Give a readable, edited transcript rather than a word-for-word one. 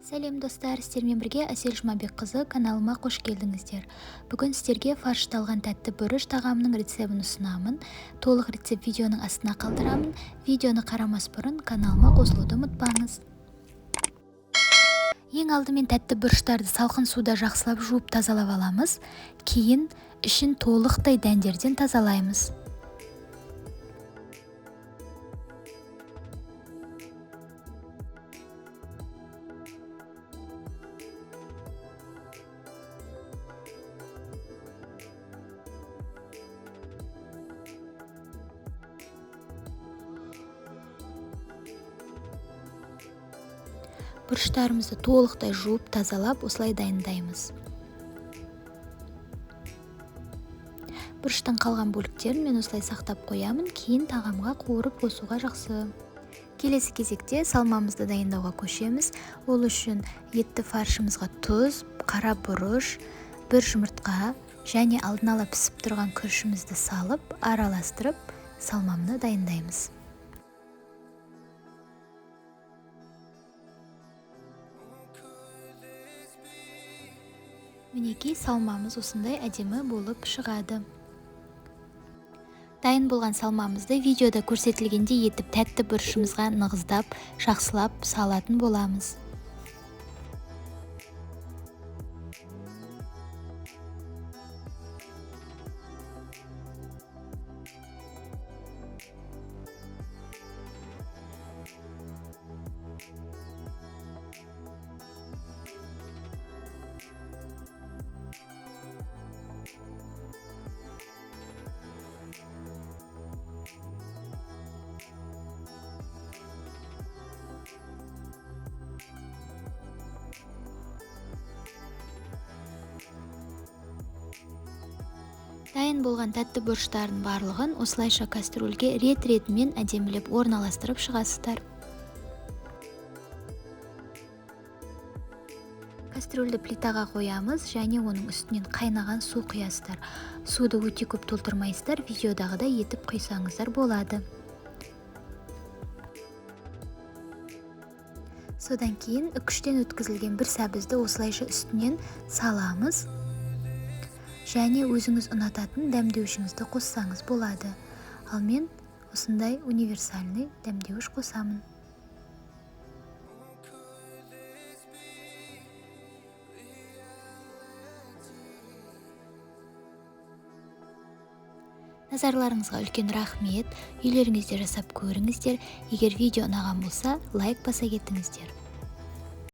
Сәлем достар, сіздермен бірге Әсел Жұмабекқызы каналыма қош келдіңіздер. Бүгін сіздерге фаршталған тәтті бұрыш тағамының рецебін ұсынамын. Толық рецепт видеоның астына қалдырамын. Видеоны қарамас бұрын каналыма қосылуды ұмытпаңыз. Ең алдымен тәтті бұрыштарды салқын суда жақсылап жуып тазалап аламыз. Кейін ішін толықтай дәндерден тазалаймыз. Бұрыштарымызды толықтай жуып тазалап, осылай дайындаймыз. Бұрыштың қалған бөліктерін мен осылай сақтап қоямын, кейін тағамға қуырып қосуға жақсы. Келесі кезекте салмамызды дайындауға көшеміз. Ол үшін етті фаршымызға тұз, қара бұрыш, бір жұмыртқа және алдын ала пісіп тұрған күрішімізді салып, араластырып, салмамды дайындаймыз. Мінекей салмамыз осындай әдемі болып шығады. Дайын болған салмамызды видеода көрсетілгендей етіп тәтті бұрышымызға нығыздап, жақсылап салатын боламыз. Дайын болған тәтті бұрыштардың барлығын осылайша кастрөлге рет-ретімен әдемілеп орналастырып шығасыздар. Кастрөлді плитаға қоямыз және оның үстінен қайнаған су құясыздар. Суды өте көп толтырмайсыздар, видеодағыдай етіп құйсаңыздар болады. Содан кейін үкіштен өткізілген бір сәбізді осылайша үстінен саламыз. Және өзіңіз ұнататын дәмдеуішіңізді қоссаңыз болады. Ал мен осындай универсальный дәмдеуіш қосамын. Назарларыңызға үлкен рахмет. Үйлеріңізде жасап көріңіздер. Егер видео ұнаған болса, лайк баса кетіңіздер.